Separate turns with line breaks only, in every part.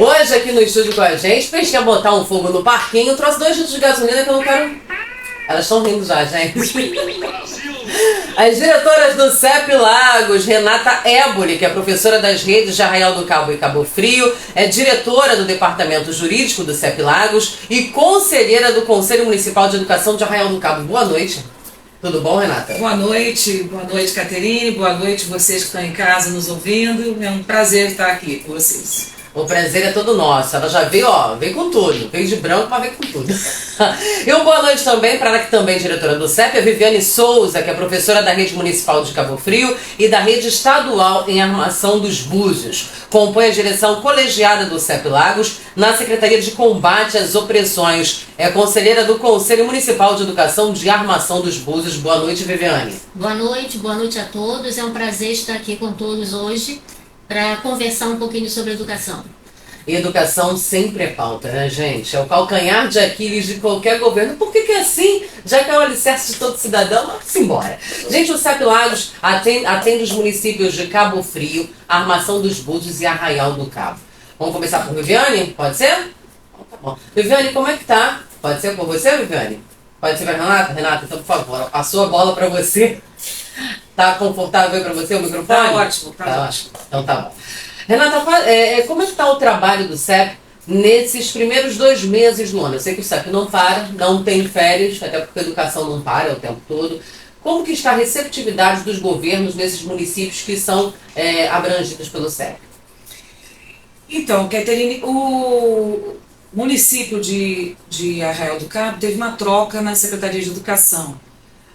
Hoje aqui no estúdio com a gente, pra gente quer botar um fogo no parquinho, trouxe 2 litros de gasolina que eu não quero... Elas estão rindo já, gente. As diretoras do CEP Lagos, Renata Éboli, que é professora das redes de Arraial do Cabo e Cabo Frio, é diretora do Departamento Jurídico do CEP Lagos e conselheira do Conselho Municipal de Educação de Arraial do Cabo. Boa noite. Tudo bom, Renata?
Boa noite, Caterine, boa noite vocês que estão em casa nos ouvindo. É um prazer estar aqui com vocês.
O prazer é todo nosso. Ela já veio, veio com tudo. Veio de branco, mas veio com tudo. E uma boa noite também para ela que também é diretora do CEP, a Viviane Souza, que é professora da Rede Municipal de Cabo Frio e da Rede Estadual em Armação dos Búzios. Compõe a direção colegiada do CEP Lagos na Secretaria de Combate às Opressões. É conselheira do Conselho Municipal de Educação de Armação dos Búzios. Boa noite, Viviane.
Boa noite a todos. É um prazer estar aqui com todos hoje para conversar um pouquinho sobre educação.
E educação sempre é pauta, né, gente? É o calcanhar de Aquiles de qualquer governo. Por que é assim? Já que é o alicerce de todo cidadão, vamos embora. Gente, o CEP Lagos atende os municípios de Cabo Frio, Armação dos Búzios e Arraial do Cabo. Vamos começar por Viviane? Pode ser? Então, tá bom. Viviane, como é que tá? Pode ser por você, Viviane? Pode ser pra Renata? Renata, então, por favor, passou a bola pra você. Tá confortável aí pra você o microfone?
Tá ótimo,
tá ótimo. Então tá bom. Renata, como é que tá o trabalho do CEP nesses primeiros 2 meses do ano? Eu sei que o CEP não para, não tem férias, até porque a educação não para o tempo todo. Como que está a receptividade dos governos nesses municípios que são abrangidos pelo CEP?
Então, Caterine, o município de Arraial do Cabo teve uma troca na Secretaria de Educação.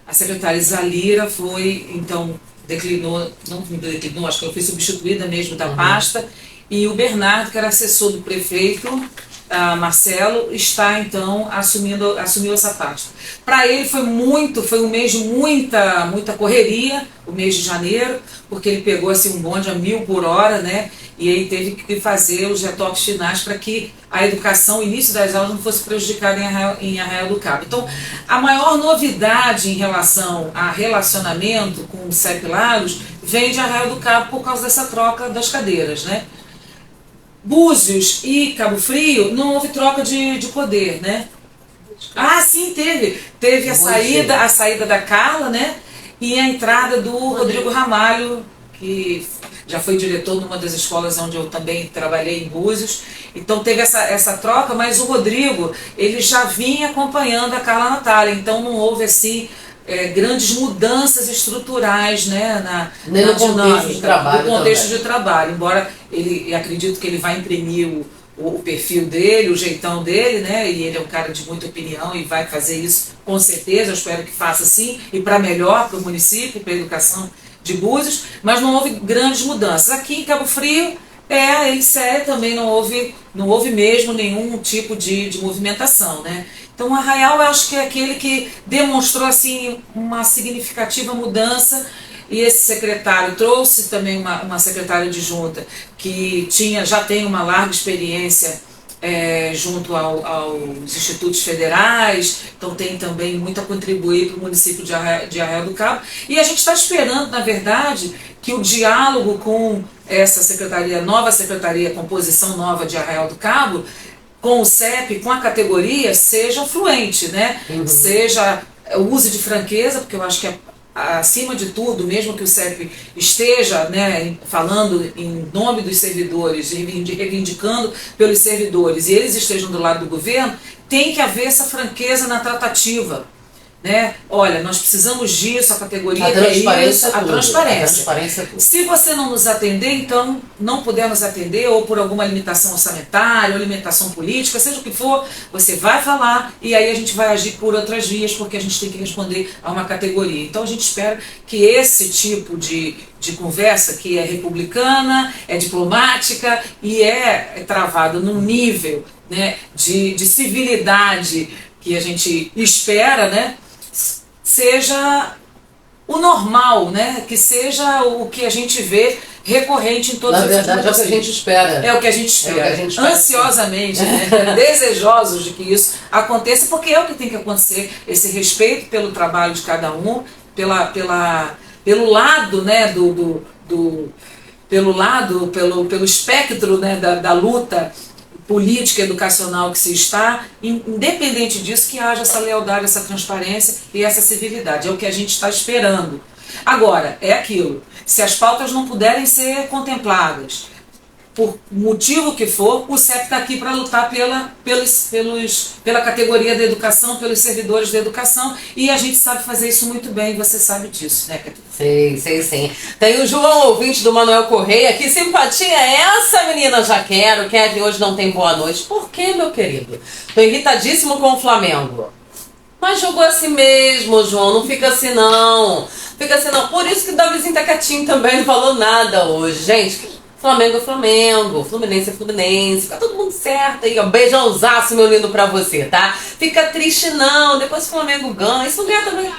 A secretária Zalira acho que ela foi substituída mesmo da pasta, e o Bernardo, que era assessor do prefeito, Marcelo, está então assumiu essa pasta. Para ele foi um mês de muita correria, o mês de janeiro, porque ele pegou assim um bonde a 1000 por hora, né? E aí teve que fazer os retoques finais para que a educação, o início das aulas não fosse prejudicado em Arraial do Cabo. Então, a maior novidade em relação a relacionamento com o CEP Lagos vem de Arraial do Cabo por causa dessa troca das cadeiras, né? Búzios e Cabo Frio não houve troca de poder, né? Ah, sim, teve. Teve a saída da Carla, né? E a entrada do Rodrigo Ramalho, que já foi diretor numa das escolas onde eu também trabalhei em Búzios. Então teve essa troca, mas o Rodrigo, ele já vinha acompanhando a Carla Natália, então não houve assim grandes mudanças estruturais, né,
no contexto de trabalho.
No contexto de trabalho, embora acredito que ele vai imprimir o perfil dele, o jeitão dele, né, e ele é um cara de muita opinião e vai fazer isso com certeza, eu espero que faça sim, e para melhor para o município, para a educação de Búzios, mas não houve grandes mudanças. Aqui em Cabo Frio, também não houve mesmo nenhum tipo de movimentação, né? Então o Arraial eu acho que é aquele que demonstrou assim uma significativa mudança, e esse secretário trouxe também uma secretária adjunta que já tem uma larga experiência junto aos institutos federais, então tem também muito a contribuir para o município de Arraial do Cabo, e a gente está esperando, na verdade, que o diálogo com essa nova secretaria, composição nova de Arraial do Cabo, com o CEP, com a categoria, seja fluente, né? Seja use de franqueza, porque eu acho que acima de tudo, mesmo que o CEP esteja, né, falando em nome dos servidores, reivindicando pelos servidores, e eles estejam do lado do governo, tem que haver essa franqueza na tratativa. Né? Olha, nós precisamos disso, a categoria
a transparência,
a
transparência.
Se você não nos atender, então não puder nos atender, ou por alguma limitação orçamentária, ou limitação política, seja o que for, você vai falar e aí a gente vai agir por outras vias, porque a gente tem que responder a uma categoria. Então a gente espera que esse tipo de conversa, que é republicana, é diplomática e é travada num nível, né, de civilidade que a gente espera, né, seja o normal, né? Que seja o que a gente vê recorrente em todos os
Na verdade, é o que a gente espera.
É o que a gente espera. Ansiosamente, né? Desejosos de que isso aconteça, porque é o que tem que acontecer, esse respeito pelo trabalho de cada um, pelo lado, né, pelo espectro, né, da luta política educacional que se está, independente disso, que haja essa lealdade, essa transparência e essa civilidade. É o que a gente está esperando. Agora, é aquilo, se as pautas não puderem ser contempladas, por motivo que for, o CEP está aqui para lutar pela categoria da educação, pelos servidores da educação, e a gente sabe fazer isso muito bem, e você sabe disso, né, Catarina?
Sim. Tem o João, ouvinte do Manuel Correia. Que simpatia é essa, menina? Já quero. Kevin hoje não tem boa noite. Por quê, meu querido? Tô irritadíssimo com o Flamengo. Mas jogou assim mesmo, João. Não fica assim, não. Por isso que o Davizinho tá quietinho também, não falou nada hoje. Gente, Flamengo é Flamengo, Fluminense é Fluminense, fica todo mundo certo aí, ó. Beijãozaço, meu lindo, pra você, tá? Fica triste não, depois o Flamengo ganha, isso não ganha também.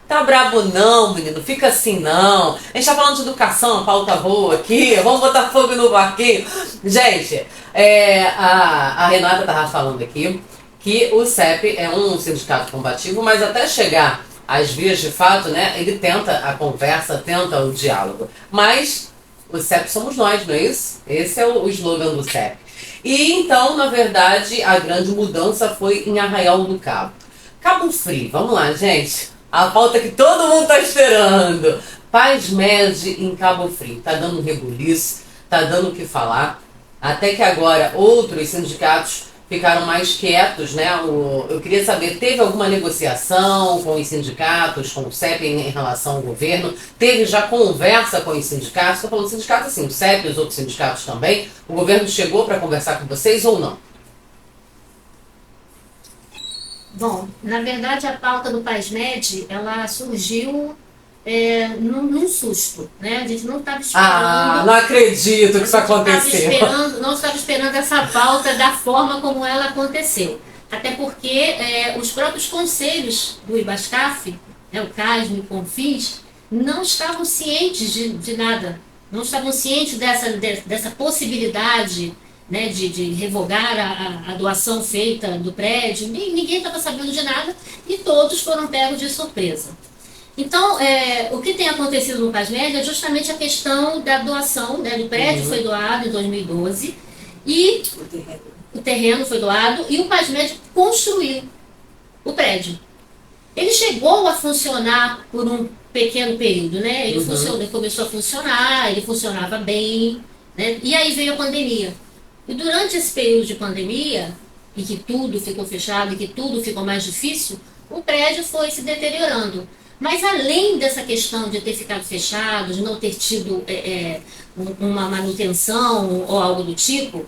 Tá brabo não, menino, fica assim não. A gente tá falando de educação, a pauta boa aqui, vamos botar fogo no barquinho. Gente, a Renata tava falando aqui que o CEP é um sindicato combativo, mas até chegar às vias de fato, né, ele tenta a conversa, tenta o diálogo. Mas o CEP somos nós, não é isso? Esse é o slogan do CEP. E então, na verdade, a grande mudança foi em Arraial do Cabo. Cabo Frio, vamos lá, gente. A pauta que todo mundo está esperando. PASMED em Cabo Frio. Tá dando rebuliço, tá dando o que falar. Até que agora outros sindicatos ficaram mais quietos, né? Eu queria saber, teve alguma negociação com os sindicatos, com o CEP em relação ao governo? Teve já conversa com os sindicatos? Estou falando sindicatos assim, o CEP e os outros sindicatos também. O governo chegou para conversar com vocês ou não?
Bom, na verdade a pauta do PASMED, ela surgiu num susto, né? A gente não estava esperando.
Ah, não acredito que isso aconteceu.
Não estava esperando essa pauta da forma como ela aconteceu. Até porque os próprios conselhos do IBASCAF, né, o CASM e o CONFINS, não estavam cientes de nada. Não estavam cientes dessa possibilidade, né, de revogar a doação feita do prédio. Ninguém estava sabendo de nada e todos foram pegos de surpresa. Então, o que tem acontecido no PASMED é justamente a questão da doação, né, do prédio. Foi doado em 2012 e o terreno foi doado e o PASMED construiu o prédio. Ele chegou a funcionar por um pequeno período, né? Ele começou a funcionar, ele funcionava bem, né? E aí veio a pandemia. E durante esse período de pandemia, e que tudo ficou fechado, e que tudo ficou mais difícil, o prédio foi se deteriorando. Mas além dessa questão de ter ficado fechado, de não ter tido uma manutenção ou algo do tipo,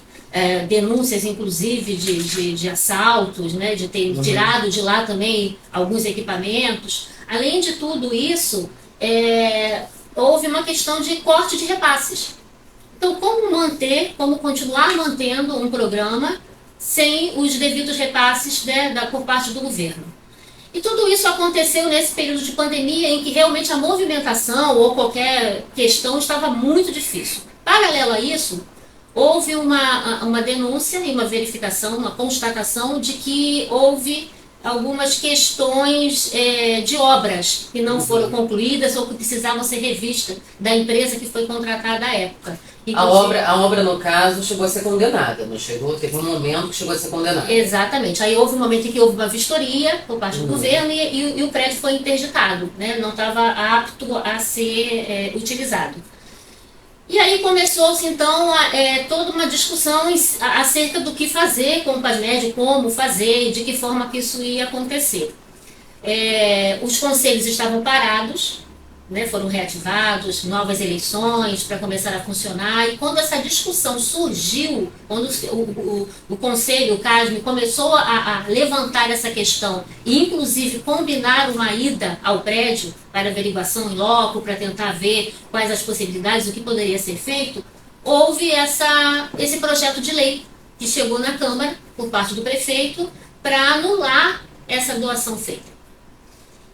denúncias inclusive de assaltos, né, de ter tirado de lá também alguns equipamentos, além de tudo isso, houve uma questão de corte de repasses. Então, como continuar mantendo um programa sem os devidos repasses, né, por parte do governo? E tudo isso aconteceu nesse período de pandemia em que realmente a movimentação ou qualquer questão estava muito difícil. Paralelo a isso, houve uma denúncia e uma verificação, uma constatação de que houve algumas questões de obras que não foram concluídas ou que precisavam ser revistas da empresa que foi contratada à época.
A obra, no caso, chegou a ser condenada, não chegou? Teve um momento que chegou a ser condenada.
Exatamente. Aí houve um momento em que houve uma vistoria por parte do governo e o prédio foi interditado, né? Não estava apto a ser utilizado. E aí começou-se, então, toda uma discussão acerca do que fazer com o PASMED, como fazer e de que forma que isso ia acontecer. Os conselhos estavam parados, né, foram reativados, novas eleições para começar a funcionar, e quando essa discussão surgiu, quando o Conselho, o CASM, começou a levantar essa questão e inclusive combinar uma ida ao prédio para averiguação em loco, para tentar ver quais as possibilidades, o que poderia ser feito, houve esse projeto de lei que chegou na Câmara por parte do prefeito para anular essa doação feita.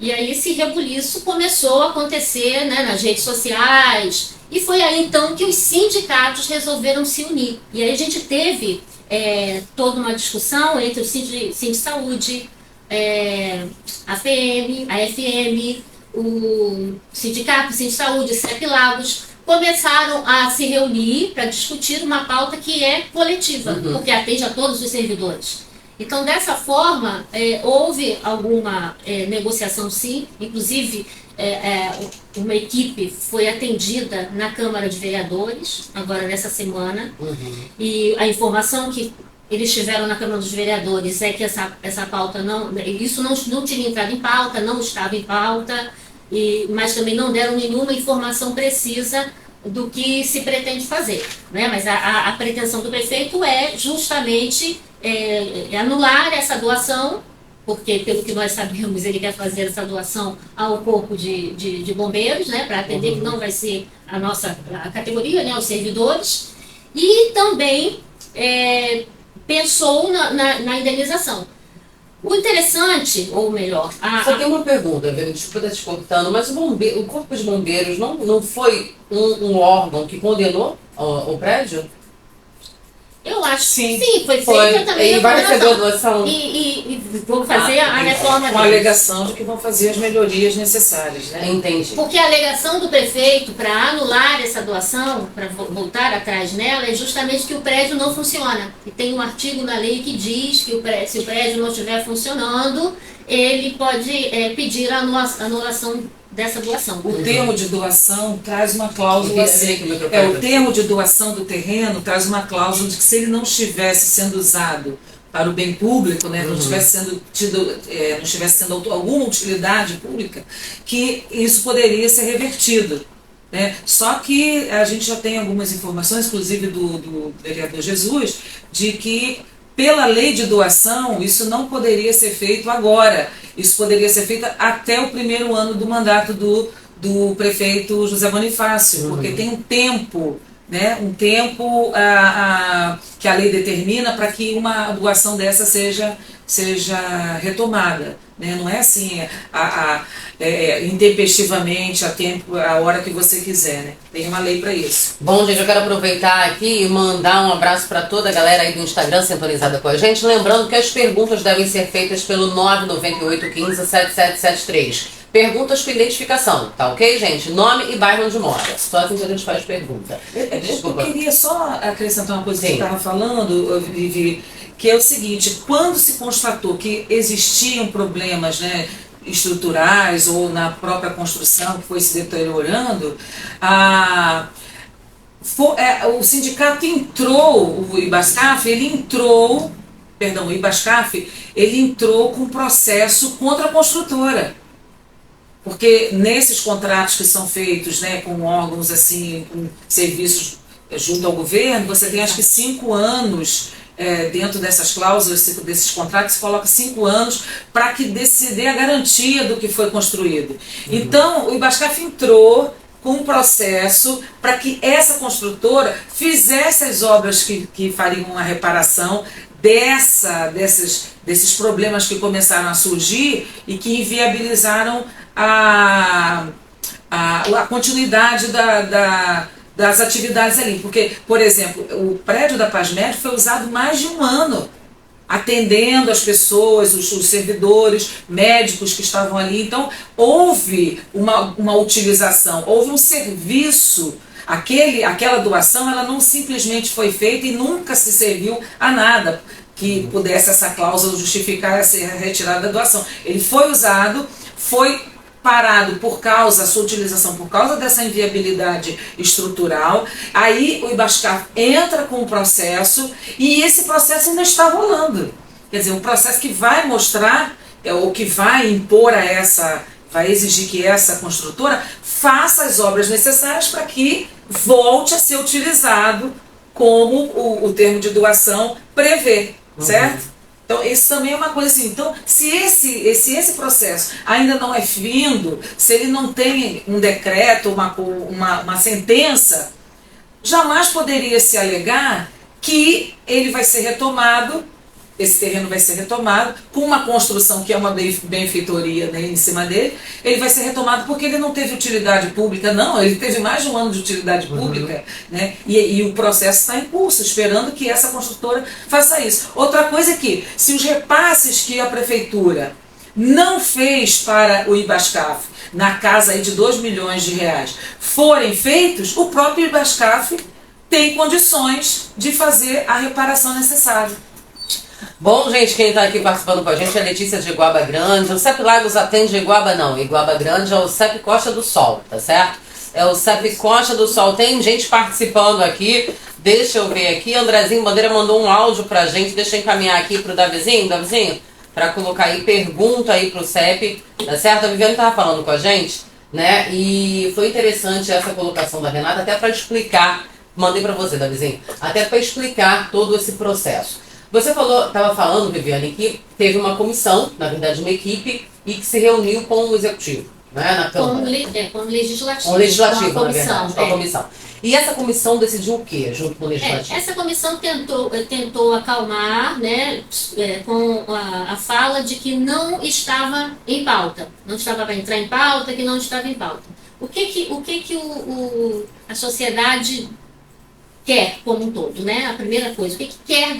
E aí esse rebuliço começou a acontecer, né, nas redes sociais, e foi aí então que os sindicatos resolveram se unir. E aí a gente teve toda uma discussão entre o Sindisaúde, a FM, o Sindicato, o Sindisaúde, o CEP Lagos, começaram a se reunir para discutir uma pauta que é coletiva, porque atende a todos os servidores. Então, dessa forma, houve alguma negociação, sim, inclusive uma equipe foi atendida na Câmara de Vereadores, agora nessa semana, e a informação que eles tiveram na Câmara dos Vereadores é que essa pauta isso não tinha entrado em pauta, não estava em pauta, mas também não deram nenhuma informação precisa do que se pretende fazer, né? Mas a pretensão do prefeito é justamente anular essa doação, porque, pelo que nós sabemos, ele quer fazer essa doação ao corpo de bombeiros, né, para atender que não vai ser a categoria, né, os servidores, e também pensou na indenização. O interessante, ou melhor...
Só tem uma pergunta, desculpa estar te cortando, mas o Corpo de Bombeiros não foi um órgão que condenou o prédio?
Eu acho que sim, foi feita também
e vai receber a doação.
E vão fazer a reforma
com a alegação de que vão fazer as melhorias necessárias, né?
Entendi.
Porque a alegação do prefeito para anular essa doação, para voltar atrás nela, é justamente que o prédio não funciona. E tem um artigo na lei que diz que se o prédio não estiver funcionando, ele pode pedir a anulação dessa doação.
O termo de doação traz uma cláusula assim. O termo de doação do terreno traz uma cláusula de que se ele não estivesse sendo usado para o bem público, né, não estivesse tendo alguma utilidade pública, que isso poderia ser revertido. Né? Só que a gente já tem algumas informações, inclusive do vereador Jesus, de que pela lei de doação, isso não poderia ser feito agora. Isso poderia ser feito até o primeiro ano do mandato do prefeito José Bonifácio, porque tem um tempo, né, que a lei determina para que uma doação dessa seja retomada. Né? Não é assim, intempestivamente, a hora que você quiser. Né? Tem uma lei para isso.
Bom, gente, eu quero aproveitar aqui e mandar um abraço para toda a galera aí do Instagram sintonizada com a gente. Lembrando que as perguntas devem ser feitas pelo 998157773. Perguntas com identificação, tá ok, gente? Nome e bairro onde mora. Só assim que a gente faz pergunta. Desculpa.
Eu queria só acrescentar uma coisa que você estava falando, Vivi, que é o seguinte: quando se constatou que existiam problemas, né, estruturais ou na própria construção que foi se deteriorando, o sindicato entrou, o Ibascaf, o Ibascaf, ele entrou com um processo contra a construtora. Porque nesses contratos que são feitos, né, com órgãos assim, com serviços junto ao governo, você tem acho que 5 anos dentro dessas cláusulas, desses contratos, se coloca 5 anos para que dê a garantia do que foi construído. Então, o Ibascaf entrou com um processo para que essa construtora fizesse as obras que fariam a reparação desses problemas que começaram a surgir e que inviabilizaram a continuidade das atividades ali. Porque, por exemplo, o prédio da Pazmed foi usado mais de 1 ano, atendendo as pessoas, os servidores, médicos que estavam ali. Então, houve uma utilização, houve um serviço. Aquela doação, ela não simplesmente foi feita e nunca se serviu a nada que pudesse essa cláusula justificar essa retirada da doação. Ele foi usado, foi parado a sua utilização por causa dessa inviabilidade estrutural. Aí o Ibascaf entra com o processo e esse processo ainda está rolando. Quer dizer, um processo que vai mostrar, ou que vai impor vai exigir que essa construtora faça as obras necessárias para que volte a ser utilizado como o termo de doação prevê, certo? Então, isso também é uma coisa assim. Então, se esse processo ainda não é findo, se ele não tem um decreto, uma sentença, jamais poderia se alegar que ele vai ser retomado, esse terreno vai ser retomado, com uma construção que é uma benfeitoria, né, em cima dele, ele vai ser retomado porque ele não teve utilidade pública, não, ele teve mais de 1 ano de utilidade pública, né, e o processo está em curso, esperando que essa construtora faça isso. Outra coisa é que, se os repasses que a prefeitura não fez para o Ibascaf, na casa aí de 2 milhões de reais, forem feitos, o próprio Ibascaf tem condições de fazer a reparação necessária.
Bom, gente, quem está aqui participando com a gente é a Letícia de Iguaba Grande. O CEP Lagos atende Iguaba não. Iguaba Grande é o CEP Costa do Sol, tá certo? É o CEP Costa do Sol. Tem gente participando aqui. Deixa eu ver aqui. Andrezinho Bandeira mandou um áudio pra gente. Deixa eu encaminhar aqui pro Davizinho. Davizinho, para colocar aí pergunta aí pro CEP, tá certo? A Viviane estava falando com a gente, né? E foi interessante essa colocação da Renata, até para explicar. Mandei para você, Davizinho. Até para explicar todo esse processo. Você estava falando, Viviane, que teve uma comissão, na verdade uma equipe, e que se reuniu com o executivo, né, na Câmara.
Com o legislativo.
Com o legislativo,
com a
na
comissão,
verdade, com a comissão. E essa comissão decidiu o quê, junto com o legislativo?
Essa comissão tentou acalmar, né, com a fala de que não estava em pauta. Não estava para entrar em pauta, que não estava em pauta. O que a sociedade quer como um todo, né? A primeira coisa, o que quer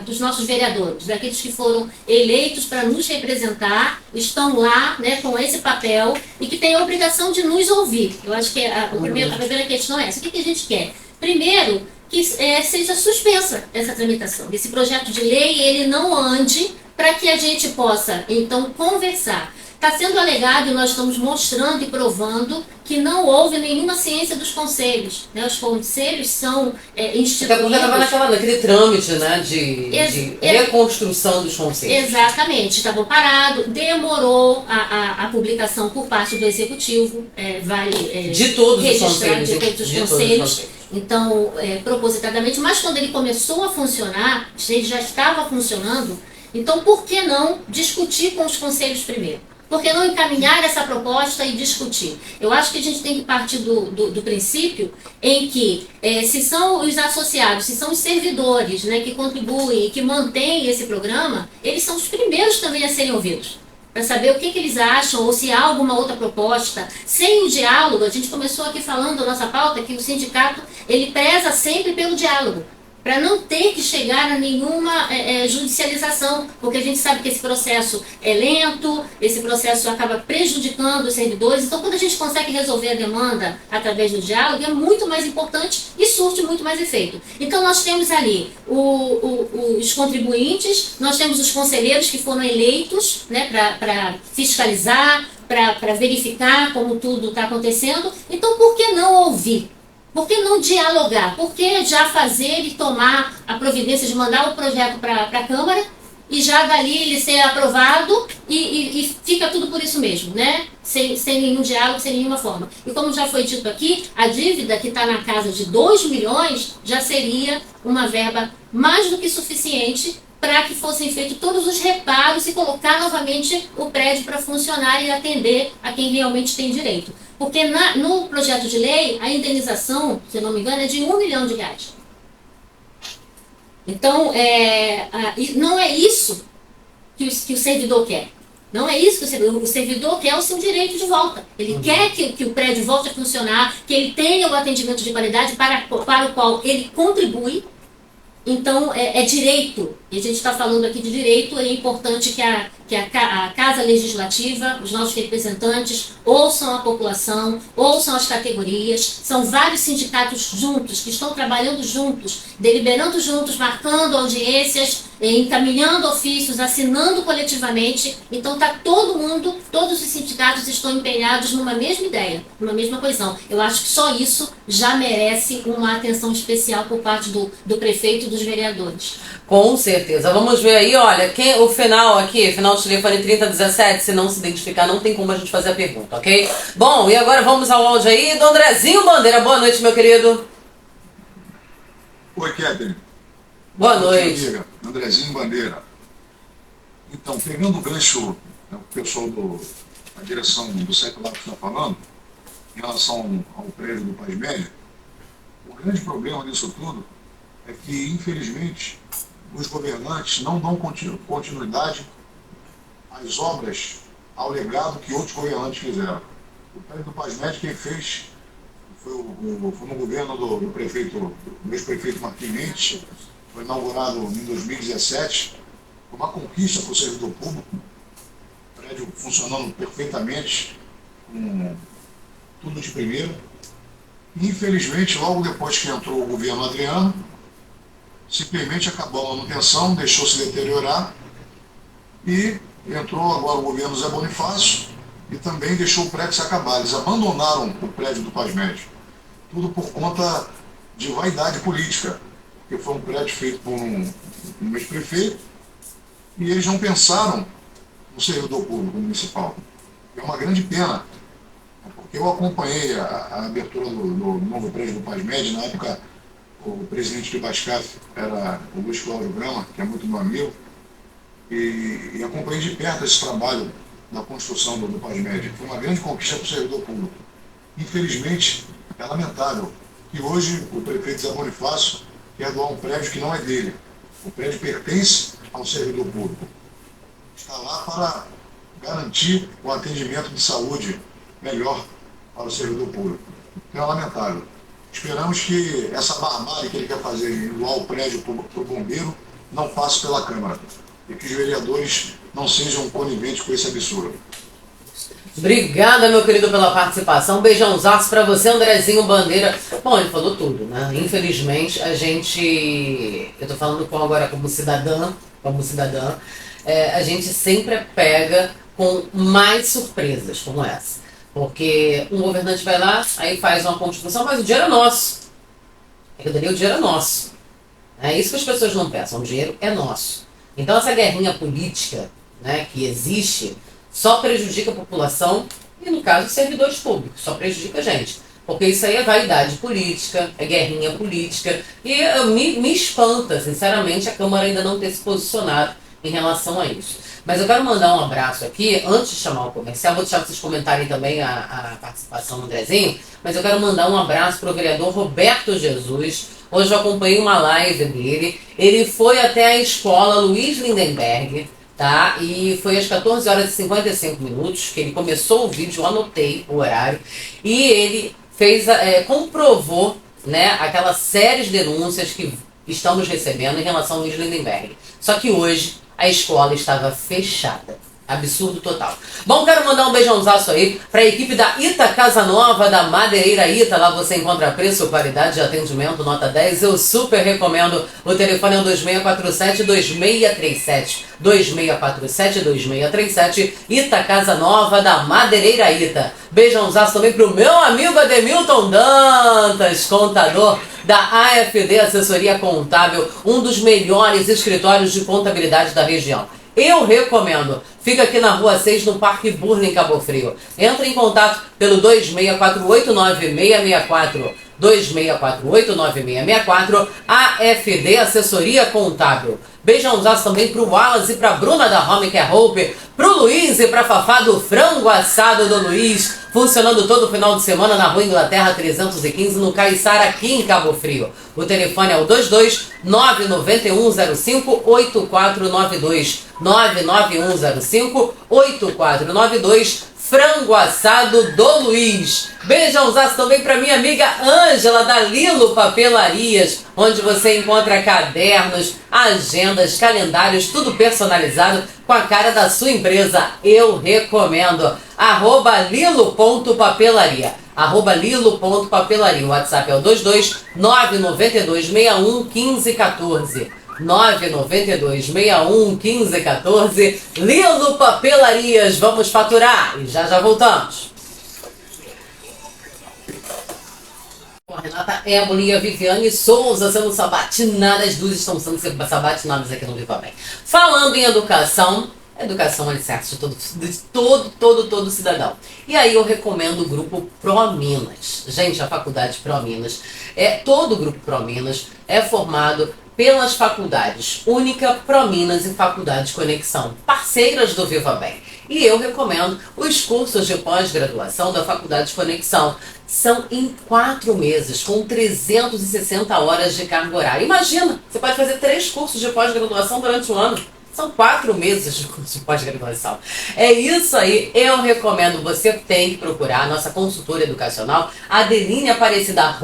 dos nossos vereadores, daqueles que foram eleitos para nos representar, estão lá, né, com esse papel e que têm a obrigação de nos ouvir. Eu acho que a primeira questão é essa. O que a gente quer? Primeiro, que seja suspensa essa tramitação. Esse projeto de lei, ele não ande para que a gente possa, então, conversar. Está sendo alegado e nós estamos mostrando e provando que não houve nenhuma ciência dos conselhos. Né? Os conselhos são instituídos...
Até porque estava naquele trâmite, né, de reconstrução dos conselhos.
Exatamente, estavam parados, demorou a publicação por parte do Executivo,
de todos os
conselhos.
conselhos.
Então, propositadamente, mas quando ele começou a funcionar, ele já estava funcionando, então por que não discutir com os conselhos primeiro? Por que não encaminhar essa proposta e discutir? Eu acho que a gente tem que partir do princípio em que, se são os associados, se são os servidores, né, que contribuem e que mantêm esse programa, eles são os primeiros também a serem ouvidos. Para saber o que eles acham, ou se há alguma outra proposta. Sem o diálogo, a gente começou aqui falando, a nossa pauta, que o sindicato ele preza sempre pelo diálogo, para não ter que chegar a nenhuma judicialização, porque a gente sabe que esse processo é lento, esse processo acaba prejudicando os servidores. Então, quando a gente consegue resolver a demanda através do diálogo, é muito mais importante e surte muito mais efeito. Então, nós temos ali os contribuintes, nós temos os conselheiros que foram eleitos, né, para fiscalizar, para verificar como tudo está acontecendo. Então, por que não ouvir? Por que não dialogar? Por que já fazer e tomar a providência de mandar o projeto para a Câmara e já dali ele ser aprovado e fica tudo por isso mesmo, né? Sem nenhum diálogo, sem nenhuma forma. E como já foi dito aqui, a dívida que está na casa de 2 milhões já seria uma verba mais do que suficiente para que fossem feitos todos os reparos e colocar novamente o prédio para funcionar e atender a quem realmente tem direito. Porque no projeto de lei, a indenização, se não me engano, é de R$1 milhão. Então, não é isso que o servidor quer. Não é isso que o servidor quer, o seu direito de volta. Ele quer que o prédio volte a funcionar, que ele tenha o atendimento de qualidade para o qual ele contribui. Então, é direito, e a gente está falando aqui de direito, é importante que a Casa Legislativa, os nossos representantes, ouçam a população, ouçam as categorias. São vários sindicatos juntos, que estão trabalhando juntos, deliberando juntos, marcando audiências, encaminhando ofícios, assinando coletivamente. Então, está todo mundo, todos os sindicatos estão empenhados numa mesma ideia, numa mesma coesão. Eu acho que só isso já merece uma atenção especial por parte do prefeito e dos vereadores.
Com certeza. Vamos ver aí, olha, o final aqui, final do telefone 3017, se não se identificar, não tem como a gente fazer a pergunta, ok? Bom, e agora vamos ao áudio aí do Andrezinho Bandeira. Boa noite, meu querido.
Oi, Catherine.
Boa noite.
Amiga. Andrezinho Bandeira. Então, pegando o gancho, né, o pessoal da direção do CEP Lagos está falando, em relação ao prédio do Paz Média, o grande problema disso tudo é que, infelizmente, os governantes não dão continuidade às obras, ao legado que outros governantes fizeram. O prédio do Paz Média, quem fez foi no governo do ex-prefeito Martim Mendes, foi inaugurado em 2017, uma conquista para o servidor público, o prédio funcionando perfeitamente, com tudo de primeira. Infelizmente, logo depois que entrou o governo Adriano, simplesmente acabou a manutenção, deixou se deteriorar, e entrou agora o governo Zé Bonifácio e também deixou o prédio se acabar. Eles abandonaram o prédio do PASMED, tudo por conta de vaidade política, porque foi um prédio feito por um ex-prefeito e eles não pensaram no servidor público municipal. É uma grande pena, porque eu acompanhei a abertura do novo prédio do PASMED. Na época, o presidente do IBASCAF era o Luiz Cláudio Grama, que é muito meu amigo, e acompanhei de perto esse trabalho da construção do PASMED. Foi uma grande conquista para o servidor público. Infelizmente, é lamentável que hoje o prefeito Zé Bonifácio quer doar um prédio que não é dele. O prédio pertence ao servidor público. Está lá para garantir o atendimento de saúde melhor para o servidor público. Então é lamentável. Esperamos que essa barbárie que ele quer fazer em doar o prédio para o bombeiro não passe pela Câmara e que os vereadores não sejam coniventes com esse absurdo.
Obrigada, meu querido, pela participação. Um beijãozaço pra você, Andrezinho Bandeira. Bom, ele falou tudo, né? Infelizmente, a gente... Eu tô falando agora como cidadã, a gente sempre pega com mais surpresas como essa. Porque um governante vai lá, aí faz uma construção, mas o dinheiro é nosso. Aquilo dali, o dinheiro é nosso. É isso que as pessoas não pensam, o dinheiro é nosso. Então essa guerrinha política, né, que existe, só prejudica a população e, no caso, os servidores públicos, só prejudica a gente. Porque isso aí é vaidade política, é guerrinha política, e me espanta, sinceramente, a Câmara ainda não ter se posicionado em relação a isso. Mas eu quero mandar um abraço aqui, antes de chamar o comercial, vou deixar vocês comentarem também a participação do Andrezinho, mas eu quero mandar um abraço para o vereador Roberto Jesus. Hoje eu acompanhei uma live dele, ele foi até a escola Luiz Lindenberg, tá? E foi às 14 horas e 55 minutos que ele começou o vídeo, eu anotei o horário, e ele fez, comprovou, né, aquelas sérias denúncias que estamos recebendo em relação ao Luiz Lindenberg. Só que hoje a escola estava fechada. Absurdo total. Bom, quero mandar um beijãozaço aí para a equipe da Ita Casa Nova, da Madeireira Ita. Lá você encontra preço, qualidade de atendimento, nota 10. Eu super recomendo. O telefone é o 2647-2637. 2647-2637. Ita Casa Nova, da Madeireira Ita. Beijãozaço também para o meu amigo Ademilton Dantas, contador da AFD Assessoria Contábil, um dos melhores escritórios de contabilidade da região. Eu recomendo. Fica aqui na Rua 6, no Parque Burla, em Cabo Frio. Entre em contato pelo 26489664. 26489664. AFD Assessoria Contábil. Beijãozaço também pro Wallace e pra Bruna da Home Care Hope, pro Luiz e pra Fafá do Frango Assado do Luiz, funcionando todo final de semana na Rua Inglaterra 315, no Caiçara, aqui em Cabo Frio. O telefone é o 22991058492. 991058492. Frango Assado do Luiz. Beijãozaço também para minha amiga Ângela, da Lilo Papelarias, onde você encontra cadernos, agendas, calendários, tudo personalizado com a cara da sua empresa. Eu recomendo. @lilo.papelaria. @lilo.papelaria. O WhatsApp é o 22992611514. 992611514. Lilo Papelarias, vamos faturar e já voltamos. Renata Éboli e a Viviane Souza sendo sabatinadas, as duas estão sendo sabatinadas aqui no Viva Bem. Falando em educação, educação é alicerce de todo cidadão. E aí eu recomendo o grupo ProMinas. Gente, a faculdade ProMinas, todo o grupo ProMinas é formado pelas faculdades Única, ProMinas e Faculdade Conexão, parceiras do Viva Bem. E eu recomendo os cursos de pós-graduação da Faculdade Conexão. São em 4 meses, com 360 horas de carga horária. Imagina, você pode fazer 3 cursos de pós-graduação durante um ano. São 4 meses de curso de pós-graduação. É isso aí, eu recomendo, você tem que procurar a nossa consultora educacional, Adeline Aparecida,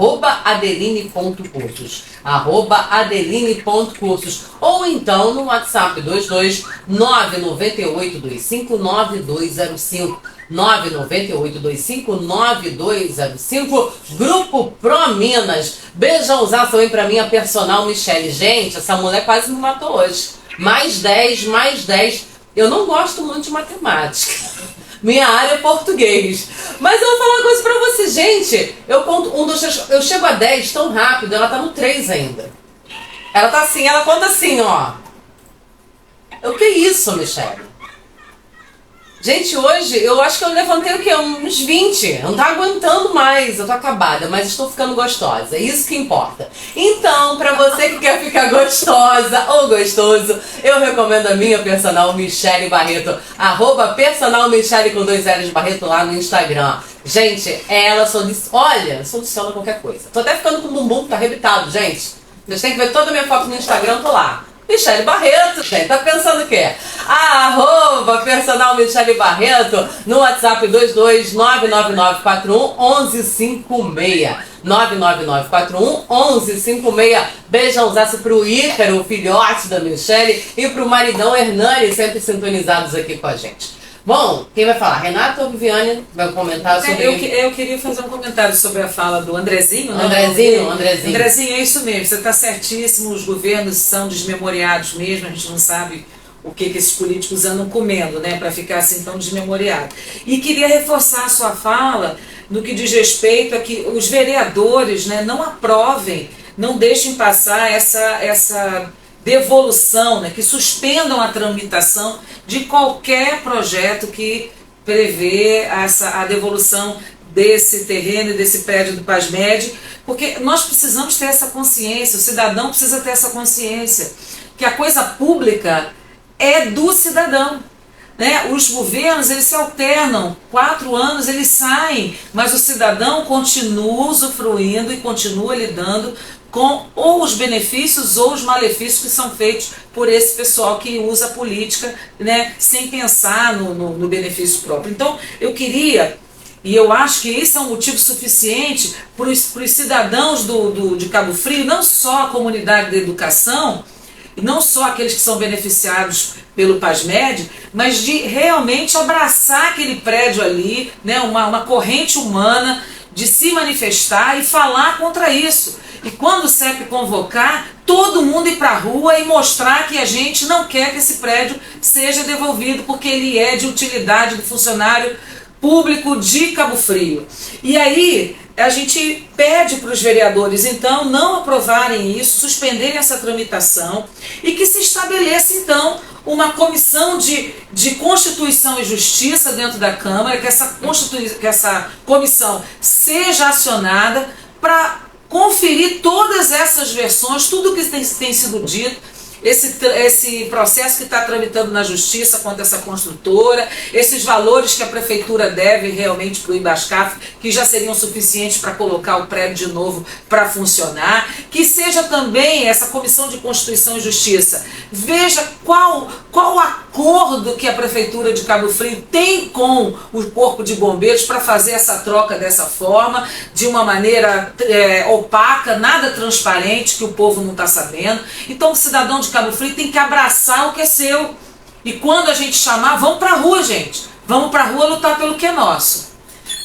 @adeline.cursos, @adeline.cursos, ou então no WhatsApp 22998259205, 998259205, Grupo Pro Minas. Beijãozaço também pra minha personal Michele. Gente, essa mulher quase me matou hoje. Mais 10, mais 10. Eu não gosto muito de matemática. Minha área é português. Mas eu vou falar uma coisa pra você, gente. Eu conto eu chego a 10 tão rápido, ela tá no 3 ainda. Ela tá assim, ela conta assim, ó. O que é isso, Michele? Gente, hoje eu acho que eu levantei o quê? Uns 20. Eu não tá aguentando mais. Eu tô acabada, mas estou ficando gostosa. É isso que importa. Então, pra você que quer ficar gostosa ou gostoso, eu recomendo a minha personal Michele Barreto. @personal Michele com 2 L's Barreto lá no Instagram. Gente, ela soluciona qualquer coisa. Tô até ficando com o bumbum que tá arrebitado, gente. Vocês têm que ver toda a minha foto no Instagram, tô lá. Michele Barreto, gente, tá pensando o quê? @personal Michele Barreto no WhatsApp 22999411156. 999411156. Beijãozaço pro Ícaro, o filhote da Michele, e pro maridão Hernani, sempre sintonizados aqui com a gente. Bom, quem vai falar? Renata ou Viviane vai comentar sobre...
Eu queria fazer um comentário sobre a fala do Andrezinho. Né?
Andrezinho.
Andrezinho, é isso mesmo, você está certíssimo, os governos são desmemoriados mesmo, a gente não sabe o que esses políticos andam comendo, né, para ficar assim tão desmemoriado. E queria reforçar a sua fala no que diz respeito a que os vereadores, né, não aprovem, não deixem passar essa devolução, né, que suspendam a tramitação de qualquer projeto que prevê a devolução desse terreno e desse prédio do PASMED, porque nós precisamos ter essa consciência, o cidadão precisa ter essa consciência, que a coisa pública é do cidadão. Né? Os governos, eles se alternam, 4 anos eles saem, mas o cidadão continua usufruindo e continua lidando com ou os benefícios ou os malefícios que são feitos por esse pessoal que usa a política, né, sem pensar no benefício próprio. Então, eu queria, e eu acho que esse é um motivo suficiente para os cidadãos de Cabo Frio, não só a comunidade da educação, e não só aqueles que são beneficiados pelo PASMED, mas de realmente abraçar aquele prédio ali, né, uma corrente humana, de se manifestar e falar contra isso. E quando o CEP convocar, todo mundo ir para a rua e mostrar que a gente não quer que esse prédio seja devolvido, porque ele é de utilidade do funcionário público de Cabo Frio. E aí a gente pede para os vereadores, então, não aprovarem isso, suspenderem essa tramitação e que se estabeleça, então, uma comissão de Constituição e Justiça dentro da Câmara, que essa comissão seja acionada para conferir todas essas versões, tudo que tem sido dito, esse processo que está tramitando na Justiça contra essa construtora, esses valores que a Prefeitura deve realmente para o IBASCAF, que já seriam suficientes para colocar o prédio de novo para funcionar, que seja também essa Comissão de Constituição e Justiça, veja qual acordo que a Prefeitura de Cabo Frio tem com o Corpo de Bombeiros para fazer essa troca dessa forma, de uma maneira opaca, nada transparente, que o povo não está sabendo. Então o cidadão de Cabo Frio tem que abraçar o que é seu. E quando a gente chamar, vamos pra rua, gente. Vamos pra rua lutar pelo que é nosso.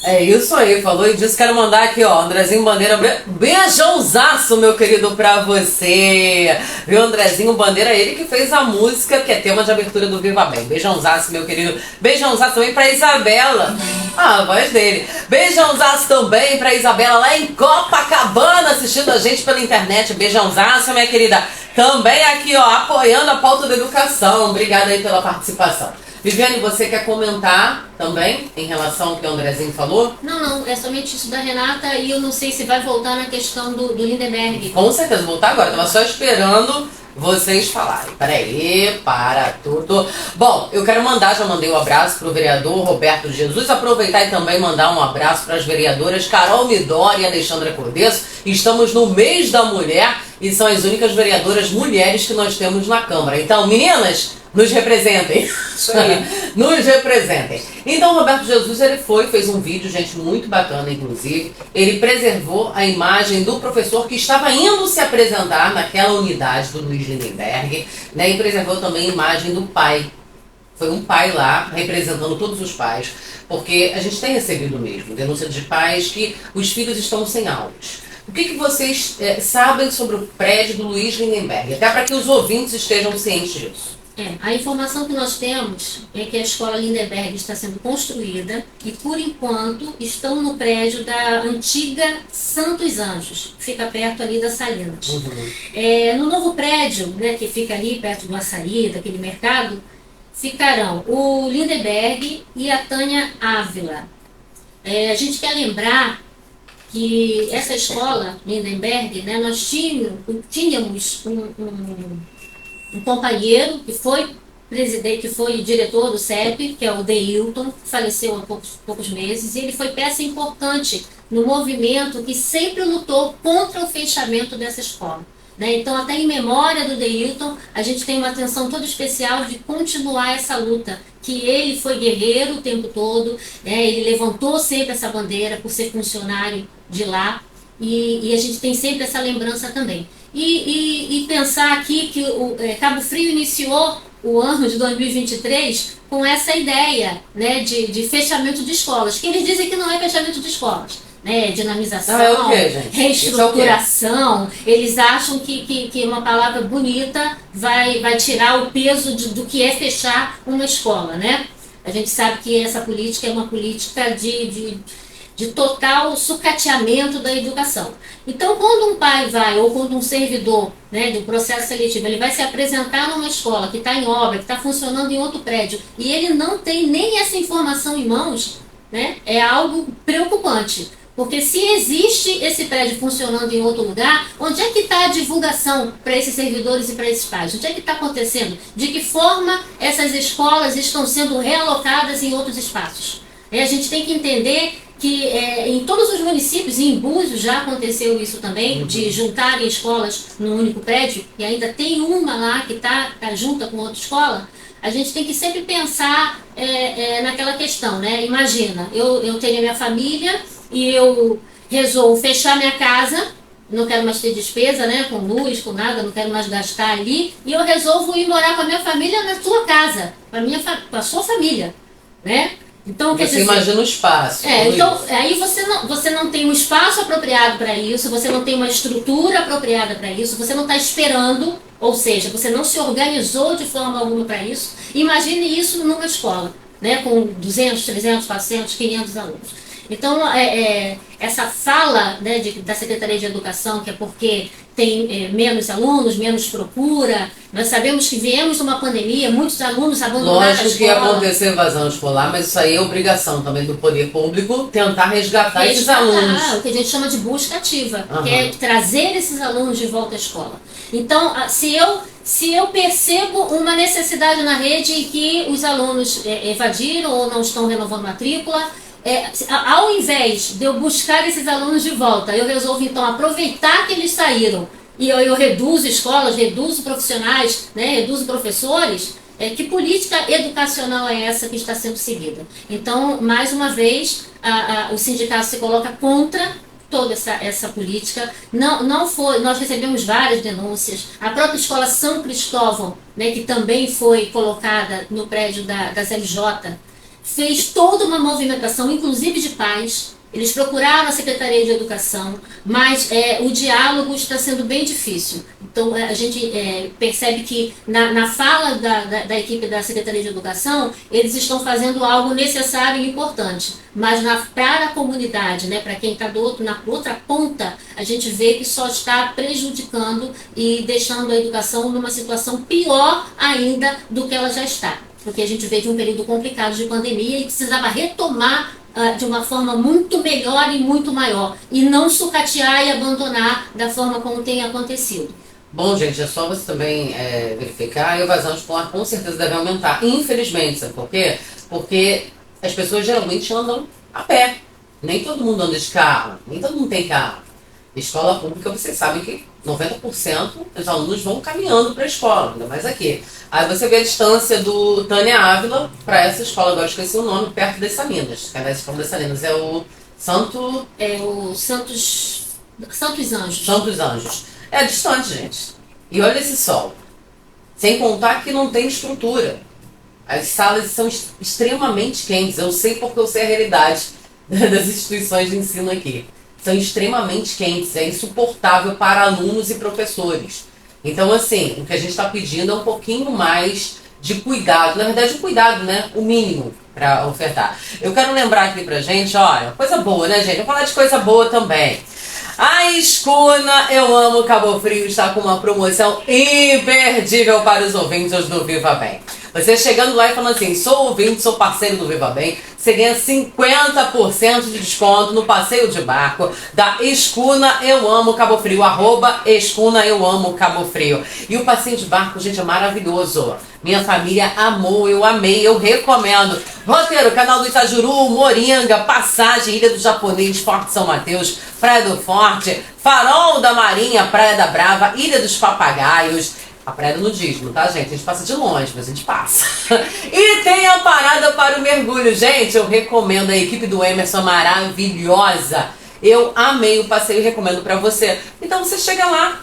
É isso aí, falou e disse. Quero mandar aqui, ó, Andrezinho Bandeira, beijãozaço, meu querido, pra você. Viu, Andrezinho Bandeira, ele que fez a música que é tema de abertura do Viva Bem. Beijãozaço, meu querido. Beijãozaço também pra Isabela. A voz dele. Beijãozaço também pra Isabela lá em Copacabana, assistindo a gente pela internet. Beijãozaço, minha querida. Também aqui, ó, apoiando a pauta da educação. Obrigada aí pela participação. Viviane, você quer comentar também em relação ao que o Andrezinho falou?
Não, é somente isso da Renata, e eu não sei se vai voltar na questão do Lindenberg.
Com certeza, voltar agora. Estava só esperando vocês falarem. Peraí, para tudo. Bom, eu quero já mandei um abraço para o vereador Roberto Jesus, aproveitar e também mandar um abraço para as vereadoras Carol Midori e Alexandra Cordesso. Estamos no mês da mulher e são as únicas vereadoras mulheres que nós temos na Câmara. Então, meninas, nos representem.
Isso aí.
Nos representem. Então, Roberto Jesus, ele fez um vídeo, gente, muito bacana, inclusive. Ele preservou a imagem do professor que estava indo se apresentar naquela unidade do Luiz Lindenberg, né? E preservou também a imagem do pai Foi um pai lá, representando todos os pais, porque a gente tem recebido mesmo denúncia de pais que os filhos estão sem aulas. O que vocês sabem sobre o prédio do Luiz Lindenberg? Até para que os ouvintes estejam cientes disso.
A informação que nós temos é que a escola Lindenberg está sendo construída e, por enquanto, estão no prédio da antiga Santos Anjos, que fica perto ali das Salinas. No novo prédio, né, que fica ali perto do açaí, daquele mercado, ficarão o Lindenberg e a Tânia Ávila. A gente quer lembrar que essa escola Lindenberg, né, nós tínhamos um companheiro que foi presidente, que foi diretor do CEP, que é o Deilton, que faleceu há poucos meses, e ele foi peça importante no movimento que sempre lutou contra o fechamento dessa escola. Né? Então, até em memória do Deilton, a gente tem uma atenção toda especial de continuar essa luta, que ele foi guerreiro o tempo todo, né? Ele levantou sempre essa bandeira por ser funcionário de lá, e a gente tem sempre essa lembrança também. E pensar aqui que o Cabo Frio iniciou o ano de 2023 com essa ideia, né, de fechamento de escolas, que eles dizem que não é fechamento de escolas, né, dinamização,
não, é o quê, gente?
reestruturação. Eles acham que uma palavra bonita vai tirar o peso do que é fechar uma escola, né? A gente sabe que essa política é uma política de total sucateamento da educação. Então, quando um pai vai, ou quando um servidor, né, do processo seletivo, ele vai se apresentar numa escola que está em obra, que está funcionando em outro prédio, e ele não tem nem essa informação em mãos, né, é algo preocupante. Porque se existe esse prédio funcionando em outro lugar, onde é que está a divulgação para esses servidores e para esses pais? Onde é que está acontecendo? De que forma essas escolas estão sendo realocadas em outros espaços? A gente tem que entender que em todos os municípios, e em Búzios já aconteceu isso também, de juntarem escolas num único prédio, e ainda tem uma lá que está junta com outra escola. A gente tem que sempre pensar naquela questão, né? Imagina, eu tenho a minha família e eu resolvo fechar minha casa, não quero mais ter despesa, né, com luz, com nada, não quero mais gastar ali, e eu resolvo ir morar com a minha família na sua casa, com a sua família, né? Então,
você imagina o espaço.
Então, aí você não tem um espaço apropriado para isso, você não tem uma estrutura apropriada para isso, você não está esperando, ou seja, você não se organizou de forma alguma para isso. Imagine isso numa escola, né, com 200, 300, 400, 500 alunos. Então, essa fala, né, da Secretaria de Educação, que é porque tem menos alunos, menos procura, nós sabemos que viemos uma pandemia, muitos alunos abandonaram a escola.
Lógico que ia acontecer evasão escolar, mas isso aí é obrigação também do poder público tentar resgatar esses alunos.
O que a gente chama de busca ativa, que é trazer esses alunos de volta à escola. Então, se eu percebo uma necessidade na rede em que os alunos evadiram ou não estão renovando matrícula, ao invés de eu buscar esses alunos de volta, eu resolvo então aproveitar que eles saíram e eu reduzo escolas, reduzo profissionais, né, reduzo professores. Que política educacional é essa que está sendo seguida? Então, mais uma vez, o sindicato se coloca contra toda essa política. Nós recebemos várias denúncias. A própria escola São Cristóvão, né, que também foi colocada no prédio das LJ, fez toda uma movimentação, inclusive de pais. Eles procuraram a Secretaria de Educação, mas o diálogo está sendo bem difícil. Então, a gente percebe que na fala da equipe da Secretaria de Educação, eles estão fazendo algo necessário e importante. Mas para a comunidade, né, para quem está na outra ponta, a gente vê que só está prejudicando e deixando a educação numa situação pior ainda do que ela já está. Porque a gente veio de um período complicado de pandemia e precisava retomar de uma forma muito melhor e muito maior, e não sucatear e abandonar da forma como tem acontecido.
Bom, gente, é só você também verificar, a evasão escolar com certeza deve aumentar, infelizmente, sabe por quê? Porque as pessoas geralmente andam a pé, nem todo mundo anda de carro, nem todo mundo tem carro. Escola pública, vocês sabem que 90% dos alunos vão caminhando para a escola, ainda mais aqui. Aí você vê a distância do Tânia Ávila para essa escola, agora esqueci o nome, perto das Salinas. Que é a escola das Salinas, é o Santo...
É o Santos Anjos.
Santos Anjos. É distante, gente. E olha esse sol. Sem contar que não tem estrutura. As salas são extremamente quentes. Eu sei porque eu sei a realidade das instituições de ensino aqui. São extremamente quentes, é insuportável para alunos e professores. Então, assim, o que a gente está pedindo é um pouquinho mais de cuidado. Na verdade, o cuidado, né? O mínimo para ofertar. Eu quero lembrar aqui pra gente, olha, coisa boa, né, gente? Vou falar de coisa boa também. A Escuna Eu Amo Cabo Frio está com uma promoção imperdível para os ouvintes do Viva Bem. Você chegando lá e falando assim, sou ouvinte, sou parceiro do Viva Bem, você ganha 50% de desconto no passeio de barco da Escuna Eu Amo Cabo Frio, @Escuna Eu Amo Cabo Frio. E o passeio de barco, gente, é maravilhoso. Minha família amou, eu amei, eu recomendo. Roteiro, Canal do Itajuru, Moringa, Passagem, Ilha do Japonês, Forte São Mateus, Praia do Forte, Farol da Marinha, Praia da Brava, Ilha dos Papagaios. A praia do nudismo, tá, gente? A gente passa de longe, mas a gente passa. E tem a parada para o mergulho. Gente, eu recomendo, a equipe do Emerson maravilhosa. Eu amei o passeio e recomendo pra você. Então você chega lá,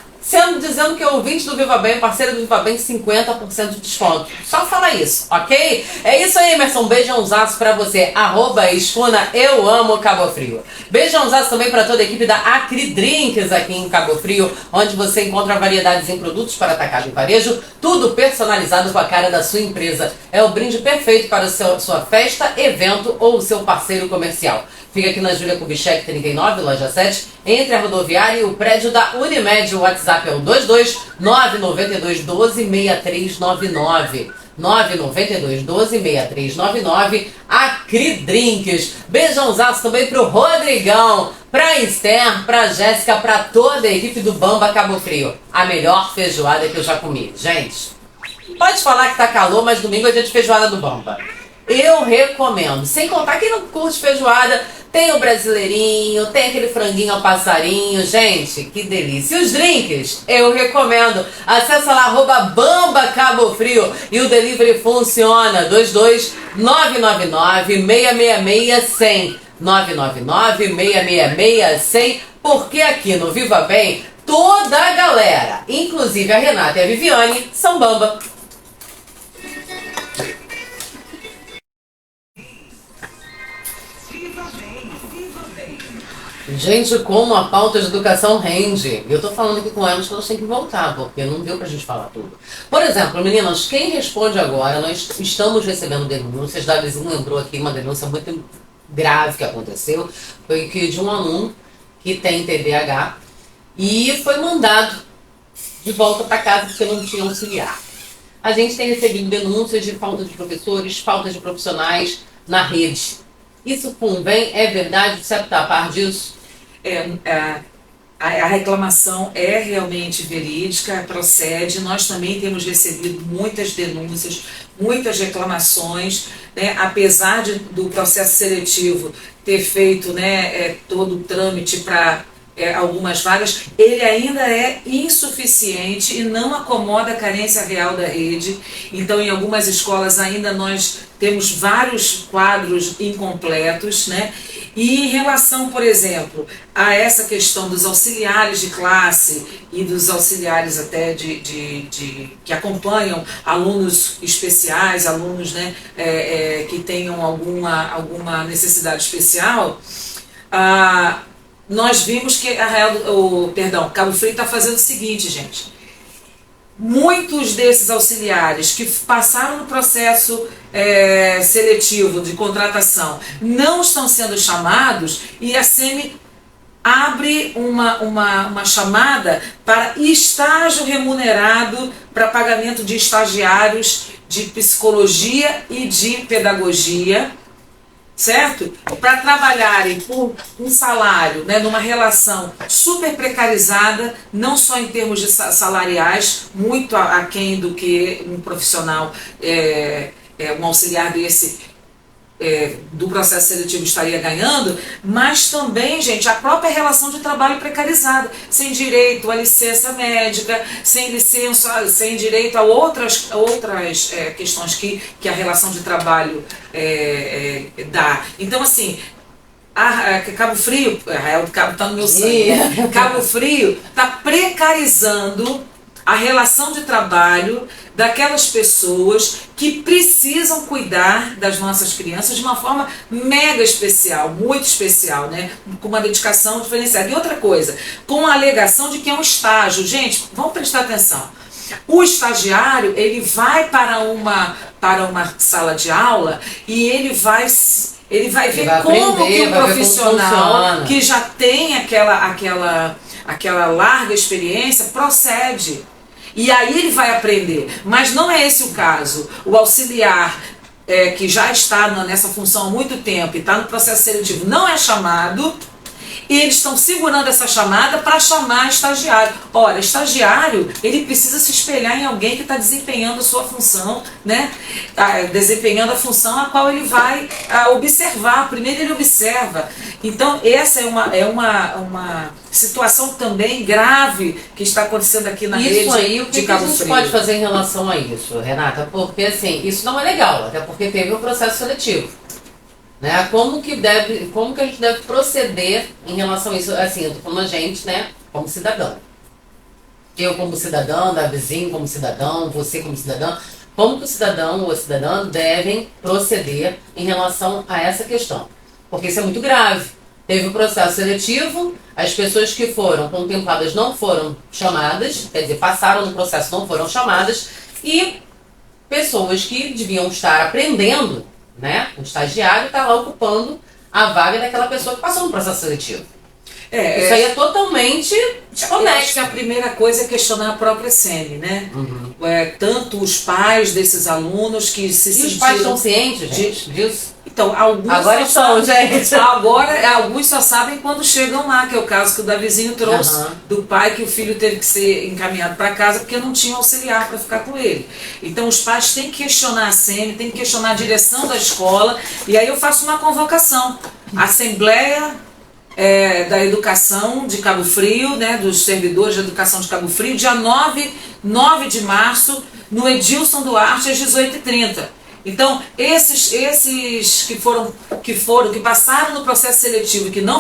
dizendo que é ouvinte do Viva Bem, parceiro do Viva Bem, 50% de desconto. Só fala isso, ok? É isso aí, Emerson. Beijãozaço pra você. @Escuna Eu Amo Cabo Frio. Beijãozaço também pra toda a equipe da Acri Drinks aqui em Cabo Frio, onde você encontra variedades em produtos para atacado e varejo, tudo personalizado com a cara da sua empresa. É o brinde perfeito para sua festa, evento ou o seu parceiro comercial. Fica aqui na Júlia Kubitschek 39, loja 7, entre a rodoviária e o prédio da Unimed. O WhatsApp é o 22 992 12 6399. 992 12 6399. Acri Drinks. Beijãozaço também pro Rodrigão, pra Esther, pra Jéssica, pra toda a equipe do Bamba Cabo Frio. A melhor feijoada que eu já comi. Gente, pode falar que tá calor, mas domingo é dia de feijoada do Bamba. Eu recomendo. Sem contar quem não curte feijoada, tem o brasileirinho, tem aquele franguinho ao passarinho. Gente, que delícia. E os drinks, eu recomendo. Acesse lá, @Bamba Cabo Frio. E o delivery funciona. 22 999 666 100. 999 666 100. Porque aqui no Viva Bem, toda a galera, inclusive a Renata e a Viviane, são Bamba. Gente, como a pauta de educação rende. Eu tô falando aqui com elas que elas têm que voltar, porque não deu pra gente falar tudo. Por exemplo, meninas, quem responde agora, nós estamos recebendo denúncias, da vizinha lembrou aqui uma denúncia muito grave que aconteceu, foi que de um aluno que tem TDAH e foi mandado de volta para casa porque não tinha auxiliar. A gente tem recebido denúncias de falta de professores, falta de profissionais na rede. Isso convém? É verdade? Você está a par disso?
A reclamação é realmente verídica, procede. Nós também temos recebido muitas denúncias, muitas reclamações, né? Apesar do processo seletivo ter feito, né, todo o trâmite para algumas vagas, ele ainda é insuficiente e não acomoda a carência real da rede. Então, em algumas escolas ainda nós temos vários quadros incompletos, né? E em relação, por exemplo, a essa questão dos auxiliares de classe e dos auxiliares até que acompanham alunos especiais, alunos, né, que tenham alguma necessidade especial, nós vimos que Cabo Frio está fazendo o seguinte, gente. Muitos desses auxiliares que passaram no processo seletivo de contratação não estão sendo chamados e a SEMI abre uma chamada para estágio remunerado para pagamento de estagiários de psicologia e de pedagogia, certo? Para trabalharem por um salário, né, numa relação super precarizada, não só em termos de salariais, muito aquém do que um profissional, um auxiliar desse, do processo seletivo estaria ganhando, mas também, gente, a própria relação de trabalho precarizada, sem direito à licença médica, sem direito a outras questões que a relação de trabalho dá. Então, assim, Cabo Frio, Arraial do Cabo está no meu sangue, Cabo Frio está precarizando a relação de trabalho daquelas pessoas que precisam cuidar das nossas crianças de uma forma mega especial, muito especial, né? Com uma dedicação diferenciada. E outra coisa, com a alegação de que é um estágio. Gente, vamos prestar atenção. O estagiário, ele vai para uma sala de aula e ele vai ver como que o profissional que já tem aquela larga experiência procede. E aí ele vai aprender. Mas não é esse o caso. O auxiliar que já está nessa função há muito tempo e está no processo seletivo não é chamado, e eles estão segurando essa chamada para chamar estagiário. Ora, estagiário, ele precisa se espelhar em alguém que está desempenhando a sua função, né? Desempenhando a função a qual ele vai observar. Primeiro ele observa. Então, essa é uma situação também grave que está acontecendo aqui na rede de Cabo Frio.
Isso aí, o que a gente pode fazer em relação a isso, Renata? Porque, assim, isso não é legal, até porque teve um processo seletivo. Né? Como que a gente deve proceder em relação a isso? Assim, eu tô falando a gente, né, como cidadão. Eu como cidadão, Davizinho como cidadão, você como cidadão. Como que o cidadão ou a cidadã devem proceder em relação a essa questão? Porque isso é muito grave. Teve o processo seletivo, as pessoas que foram contempladas não foram chamadas, quer dizer, passaram no processo, não foram chamadas, e pessoas que deviam estar aprendendo, né? O estagiário está lá ocupando a vaga daquela pessoa que passou no processo seletivo. Isso aí é totalmente
honesto. Acho que a primeira coisa é questionar a própria SEMI, né?
Uhum.
Tanto os pais desses alunos que se sentiram...
os pais estão cientes, gente, disso?
Então, alguns
agora estão, gente.
Agora, alguns só sabem quando chegam lá, que é o caso que o Davizinho trouxe, do pai que o filho teve que ser encaminhado para casa porque não tinha auxiliar para ficar com ele. Então, os pais têm que questionar a SEMI, têm que questionar a direção da escola, e aí eu faço uma convocação. Assembleia da Educação de Cabo Frio, né, dos servidores de educação de Cabo Frio, dia 9 de março, no Edilson Duarte, às 18h30. Então, esses que passaram no processo seletivo e que não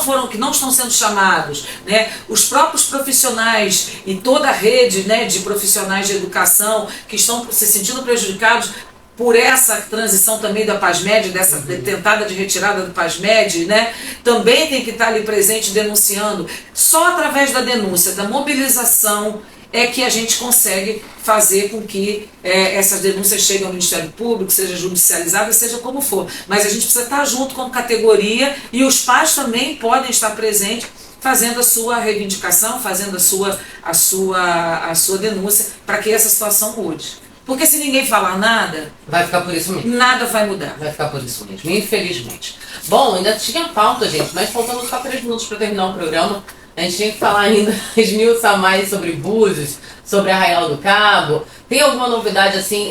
estão sendo chamados, né, os próprios profissionais e toda a rede, né, de profissionais de educação que estão se sentindo prejudicados por essa transição também da PASMED, dessa tentada de retirada do PASMED, né, também tem que estar ali presente denunciando. Só através da denúncia, da mobilização, é que a gente consegue fazer com que essas denúncias cheguem ao Ministério Público, seja judicializada, seja como for. Mas a gente precisa estar junto como categoria, e os pais também podem estar presentes fazendo a sua reivindicação, fazendo a sua denúncia, para que essa situação mude. Porque se ninguém falar nada,
vai ficar por isso mesmo.
Nada vai mudar.
Vai ficar por isso mesmo, infelizmente. Bom, ainda tinha pauta, gente, mas faltando só 3 minutos para terminar o programa. A gente tinha que falar ainda, esmiuçar mais sobre Búzios, sobre Arraial do Cabo. Tem alguma novidade assim?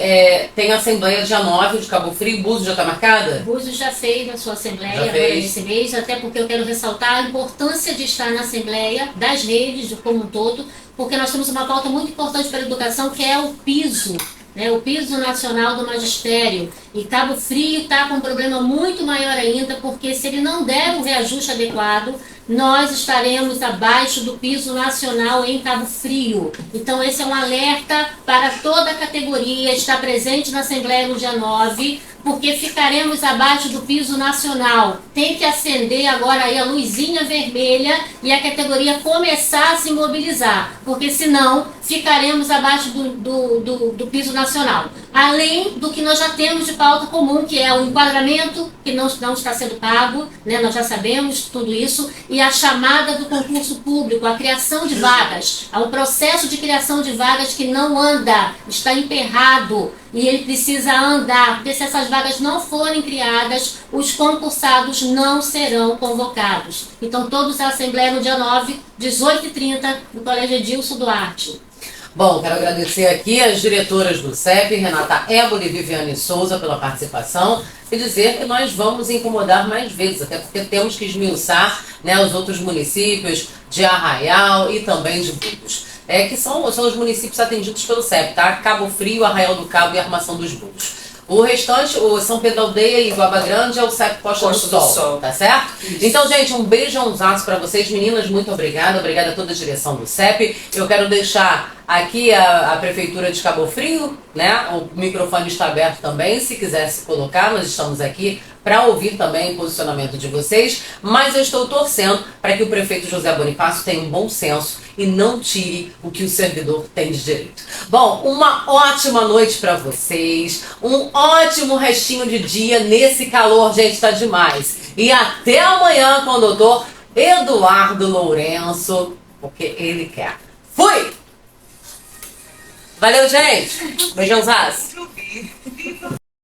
Tem a Assembleia dia 9 de Cabo Frio, Búzios já está marcada?
Búzios já fez a sua Assembleia agora nesse mês, até porque eu quero ressaltar a importância de estar na Assembleia das redes como um todo, porque nós temos uma pauta muito importante para a educação, que é o piso. O piso nacional do magistério. E Cabo Frio está com um problema muito maior ainda, porque se ele não der um reajuste adequado, nós estaremos abaixo do piso nacional em Cabo Frio. Então esse é um alerta para toda a categoria, estar presente na Assembleia no dia 9, porque ficaremos abaixo do piso nacional. Tem que acender agora aí a luzinha vermelha e a categoria começar a se mobilizar, porque senão ficaremos abaixo do piso nacional. Além do que nós já temos de pauta comum, que é o enquadramento, que não está sendo pago, né? Nós já sabemos tudo isso, e a chamada do concurso público, a criação de vagas, há um processo de criação de vagas que não anda, está emperrado, e ele precisa andar, porque se essas vagas não forem criadas, os concursados não serão convocados. Então todos à Assembleia no dia 9, 18h30, no Colégio Edilson Duarte.
Bom, quero agradecer aqui as diretoras do CEP, Renata Ébora e Viviane Souza, pela participação, e dizer que nós vamos incomodar mais vezes, até porque temos que esmiuçar, né, os outros municípios de Arraial e também de Búzios, que são os municípios atendidos pelo CEP, tá? Cabo Frio, Arraial do Cabo e Armação dos Búzios. O restante, o São Pedro Aldeia e Guaba Grande é o CEP Costa do Sol, tá certo? Isso. Então, gente, um beijãozaço pra vocês. Meninas, muito obrigada. Obrigada a toda a direção do CEP. Eu quero deixar aqui a Prefeitura de Cabo Frio, né? O microfone está aberto também, se quiser se colocar, nós estamos aqui para ouvir também o posicionamento de vocês, mas eu estou torcendo para que o prefeito José Bonifácio tenha um bom senso e não tire o que o servidor tem de direito. Bom, uma ótima noite para vocês, um ótimo restinho de dia nesse calor, gente, tá demais. E até amanhã com o doutor Eduardo Lourenço, porque ele quer. Fui! Valeu, gente! Beijãozaço!